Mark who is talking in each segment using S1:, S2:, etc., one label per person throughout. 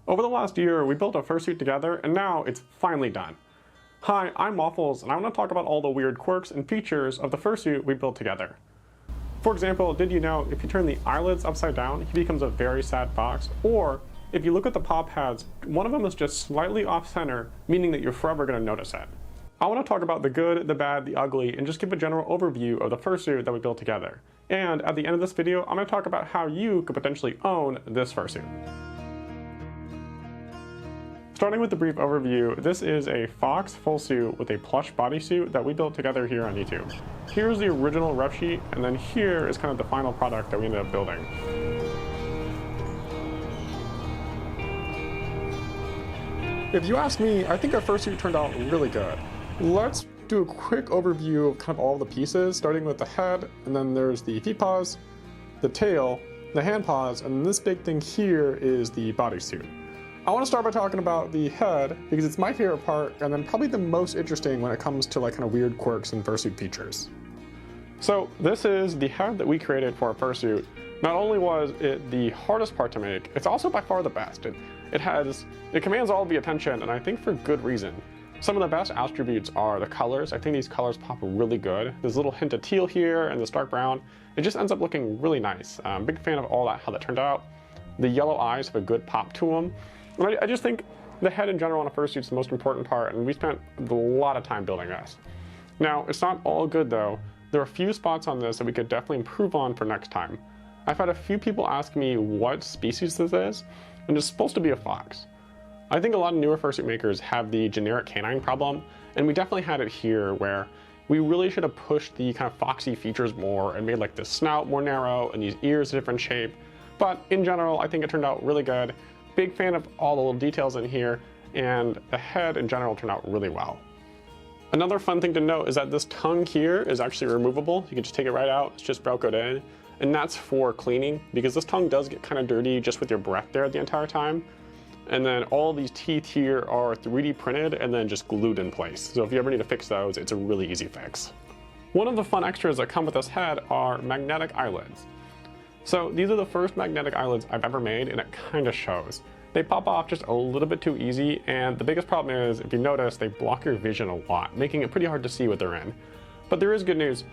S1: Over the last year, we built a fursuit together, and now it's finally done. Hi, I'm Waffles, and I want to talk about all the weird quirks and features of the fursuit we built together. For example, did you know if you turn the eyelids upside down, he becomes a very sad fox? Or if you look at the paw pads, one of them is just slightly off center, meaning that you're forever going to notice it. I want to talk about the good, the bad, the ugly, and just give a general overview of the fursuit that we built together. And at the end of this video, I'm going to talk about how you could potentially own this fursuit. Starting with the brief overview, this is a fox full suit with a plush bodysuit that we built together here on YouTube. Here's the original rep sheet, and then here is kind of the final product that we ended up building. If you ask me, I think our fursuit turned out really good. Let's do a quick overview of kind of all the pieces, starting with the head, and then there's the feet paws, the tail, the hand paws, and this big thing here is the bodysuit. I want to start by talking about the head because it's my favorite part and then probably the most interesting when it comes to like kind of weird quirks and fursuit features. So this is the head that we created for our fursuit. Not only was it the hardest part to make, it's also by far the best. It commands all of the attention, and I think for good reason. Some of the best attributes are the colors. I think these colors pop really good. There's a little hint of teal here and this dark brown. It just ends up looking really nice. I'm a big fan of all that, how that turned out. The yellow eyes have a good pop to them. I just think the head in general on a fursuit is the most important part, and we spent a lot of time building this. Now, it's not all good though. There are a few spots on this that we could definitely improve on for next time. I've had a few people ask me what species this is, and it's supposed to be a fox. I think a lot of newer fursuit makers have the generic canine problem, and we definitely had it here where we really should have pushed the kind of foxy features more and made like the snout more narrow and these ears a different shape. But in general, I think it turned out really good. Big fan of all the little details in here, and the head in general turned out really well. Another fun thing to note is that this tongue here is actually removable. You can just take it right out, it's just Velcroed in, and that's for cleaning because this tongue does get kind of dirty just with your breath there the entire time. And then all these teeth here are 3D printed and then just glued in place. So if you ever need to fix those, it's a really easy fix. One of the fun extras that come with this head are magnetic eyelids. So these are the first magnetic eyelids I've ever made, and it kind of shows. They pop off just a little bit too easy, and the biggest problem is, if you notice, they block your vision a lot, making it pretty hard to see what they're in. But there is good news.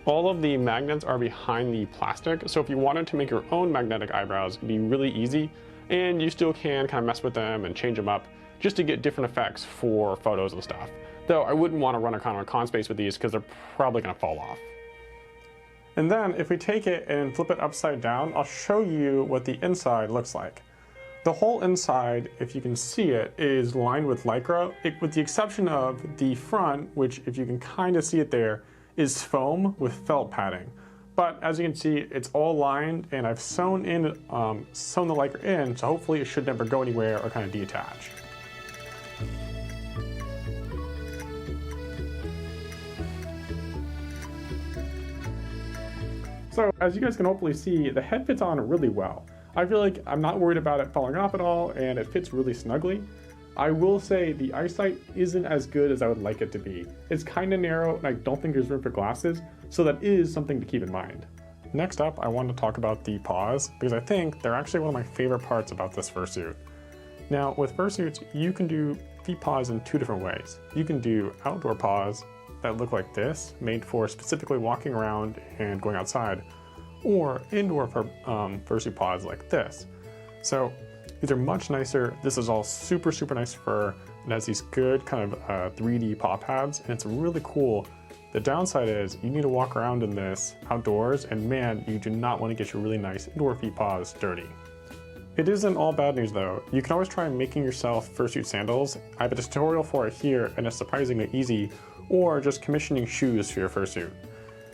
S1: All of the magnets are behind the plastic, so if you wanted to make your own magnetic eyebrows, it'd be really easy, and you still can kind of mess with them and change them up just to get different effects for photos and stuff. Though I wouldn't want to run a kind of con space with these because they're probably going to fall off. And then if we take it and flip it upside down, I'll show you what the inside looks like. The whole inside, if you can see it, is lined with Lycra, with the exception of the front, which if you can kind of see it there, is foam with felt padding. But as you can see, it's all lined, and I've sewn the Lycra in, so hopefully it should never go anywhere or kind of detach. So as you guys can hopefully see, the head fits on really well. I feel like I'm not worried about it falling off at all, and it fits really snugly. I will say the eyesight isn't as good as I would like it to be. It's kind of narrow, and I don't think there's room for glasses, so that is something to keep in mind. Next up, I want to talk about the paws, because I think they're actually one of my favorite parts about this fursuit. Now, with fursuits, you can do feet paws in two different ways. You can do outdoor paws that look like this, made for specifically walking around and going outside, or indoor fursuit paws like this. So these are much nicer. This is all super nice fur. It has these good kind of 3D paw pads, and it's really cool. The downside is you need to walk around in this outdoors, and man, you do not want to get your really nice indoor feet paws dirty. It isn't all bad news though. You can always try making yourself fursuit sandals. I have a tutorial for it here, and it's surprisingly easy, or just commissioning shoes for your fursuit.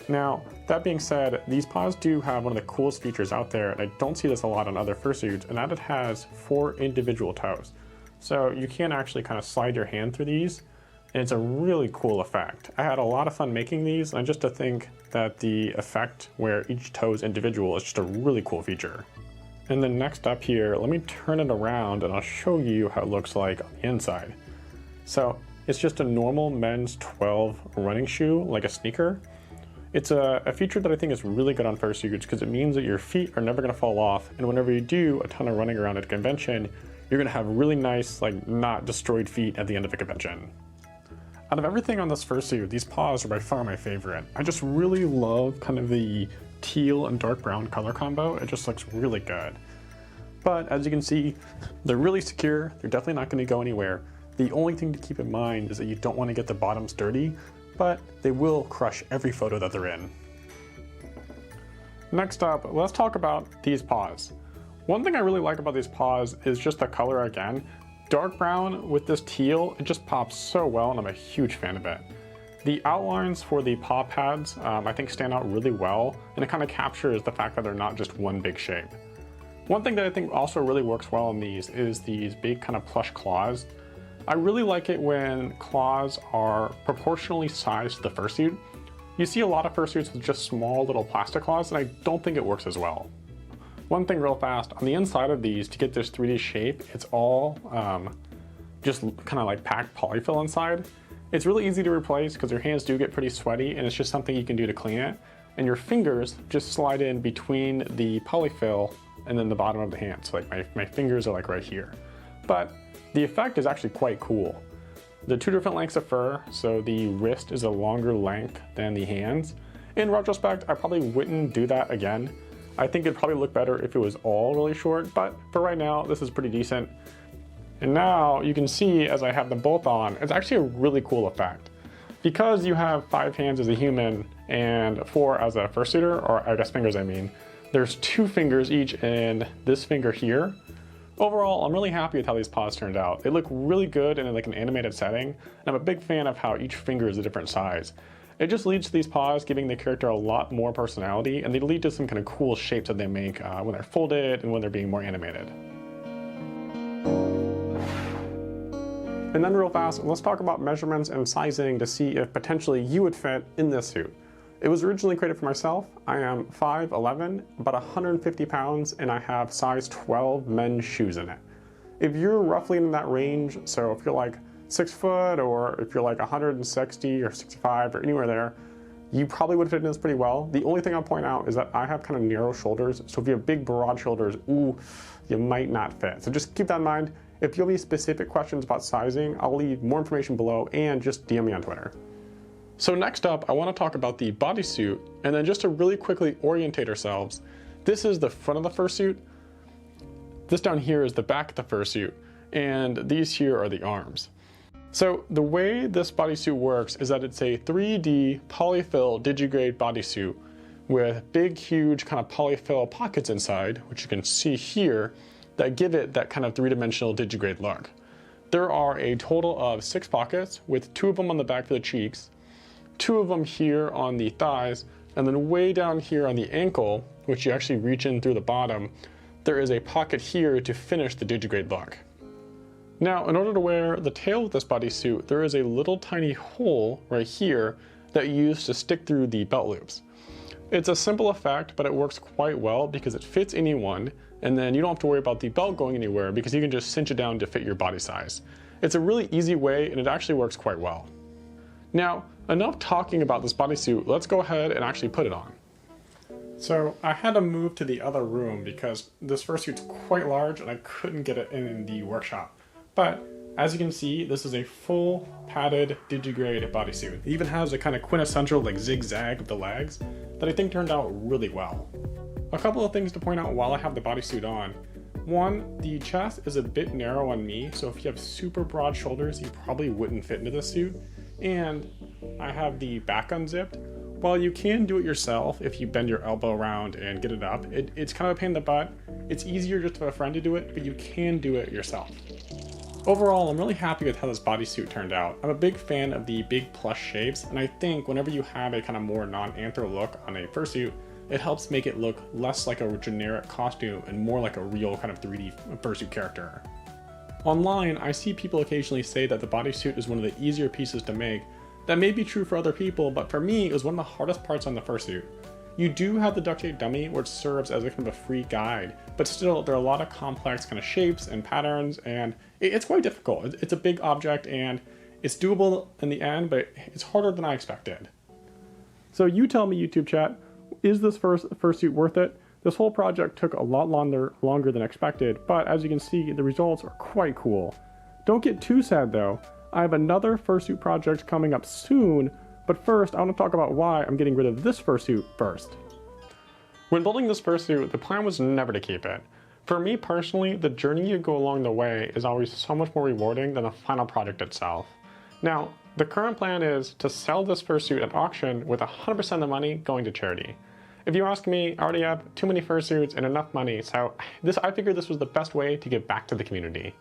S1: Now, that being said, these paws do have one of the coolest features out there, and I don't see this a lot on other fursuits, and that it has 4 individual toes. So you can actually kind of slide your hand through these, and it's a really cool effect. I had a lot of fun making these, and just to think that the effect where each toe is individual is just a really cool feature. And then next up here, let me turn it around and I'll show you how it looks like on the inside. So it's just a normal men's 12 running shoe, like a sneaker. It's a feature that I think is really good on fursuits because it means that your feet are never going to fall off, and whenever you do a ton of running around at a convention, you're gonna have really nice, like not destroyed feet at the end of a convention. Out of everything on this fursuit, these paws are by far my favorite. I just really love kind of the teal and dark brown color combo. It just looks really good. But as you can see, they're really secure. They're definitely not gonna go anywhere. The only thing to keep in mind is that you don't wanna get the bottoms dirty, but they will crush every photo that they're in. Next up, let's talk about these paws. One thing I really like about these paws is just the color again. Dark brown with this teal, it just pops so well and I'm a huge fan of it. The outlines for the paw pads I think stand out really well, and it kind of captures the fact that they're not just one big shape. One thing that I think also really works well on these is these big kind of plush claws. I really like it when claws are proportionally sized to the fursuit. You see a lot of fursuits with just small little plastic claws, and I don't think it works as well. One thing real fast, on the inside of these, to get this 3D shape, it's all just kind of like packed polyfill inside. It's really easy to replace because your hands do get pretty sweaty, and it's just something you can do to clean it. And your fingers just slide in between the polyfill and then the bottom of the hand. So like my fingers are like right here. But the effect is actually quite cool. The two different lengths of fur, so the wrist is a longer length than the hands. In retrospect, I probably wouldn't do that again. I think it'd probably look better if it was all really short, but for right now, this is pretty decent. And now you can see as I have them both on, it's actually a really cool effect. Because you have 5 hands as a human and 4 as a fursuiter, or I guess fingers I mean, there's 2 fingers each in this finger here. Overall, I'm really happy with how these paws turned out. They look really good in like an animated setting, and I'm a big fan of how each finger is a different size. It just leads to these paws giving the character a lot more personality, and they lead to some kind of cool shapes that they make when they're folded and when they're being more animated. And then real fast, let's talk about measurements and sizing to see if potentially you would fit in this suit. It was originally created for myself. I am 5'11", about 150 pounds, and I have size 12 men's shoes in it. If you're roughly in that range, so if you're like 6 foot, or if you're like 160 or 65 or anywhere there, you probably would fit in this pretty well. The only thing I'll point out is that I have kind of narrow shoulders, so if you have big broad shoulders, ooh, you might not fit. So just keep that in mind. If you have any specific questions about sizing, I'll leave more information below, and just DM me on Twitter. So next up, I want to talk about the bodysuit, and then just to really quickly orientate ourselves, this is the front of the fursuit, this down here is the back of the fursuit, and these here are the arms. So the way this bodysuit works is that it's a 3D polyfill digigrade bodysuit with big, huge kind of polyfill pockets inside, which you can see here, that give it that kind of 3-dimensional digigrade look. There are a total of 6 pockets, with 2 of them on the back for the cheeks, 2 of them here on the thighs, and then way down here on the ankle, which you actually reach in through the bottom, there is a pocket here to finish the digigrade look. Now, in order to wear the tail with this bodysuit, there is a little tiny hole right here that you use to stick through the belt loops. It's a simple effect, but it works quite well because it fits anyone, and then you don't have to worry about the belt going anywhere because you can just cinch it down to fit your body size. It's a really easy way, and it actually works quite well. Now, enough talking about this bodysuit, let's go ahead and actually put it on. So I had to move to the other room because this fursuit's quite large and I couldn't get it in the workshop. But as you can see, this is a full padded digigrade bodysuit. It even has a kind of quintessential like zigzag of the legs that I think turned out really well. A couple of things to point out while I have the bodysuit on. One, the chest is a bit narrow on me, so if you have super broad shoulders, you probably wouldn't fit into this suit. And I have the back unzipped. While you can do it yourself if you bend your elbow around and get it up, it's kind of a pain in the butt. It's easier just to have a friend to do it, but you can do it yourself. Overall, I'm really happy with how this bodysuit turned out. I'm a big fan of the big plush shapes, and I think whenever you have a kind of more non-anthro look on a fursuit, it helps make it look less like a generic costume and more like a real kind of 3D fursuit character. Online, I see people occasionally say that the bodysuit is one of the easier pieces to make. That may be true for other people, but for me, it was one of the hardest parts on the fursuit. You do have the duct tape dummy, which serves as a kind of a free guide, but still, there are a lot of complex kind of shapes and patterns, and it's quite difficult. It's a big object, and it's doable in the end, but it's harder than I expected. So you tell me, YouTube chat, is this fursuit worth it? This whole project took a lot longer than expected, but as you can see, the results are quite cool. Don't get too sad though. I have another fursuit project coming up soon, but first I want to talk about why I'm getting rid of this fursuit first. When building this fursuit, the plan was never to keep it. For me personally, the journey you go along the way is always so much more rewarding than the final product itself. Now, the current plan is to sell this fursuit at auction with 100% of the money going to charity. If you ask me, I already have too many fursuits and enough money, so I figured this was the best way to give back to the community.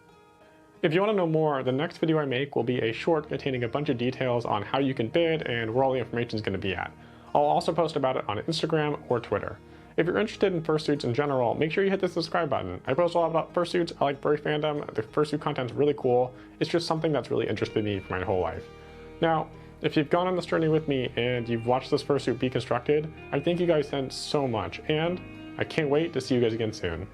S1: If you want to know more, the next video I make will be a short containing a bunch of details on how you can bid and where all the information is going to be at. I'll also post about it on Instagram or Twitter. If you're interested in fursuits in general, make sure you hit the subscribe button. I post a lot about fursuits, I like furry fandom, the fursuit content's really cool. It's just something that's really interested me for my whole life. Now, if you've gone on this journey with me and you've watched this fursuit be constructed, I thank you guys so much, and I can't wait to see you guys again soon.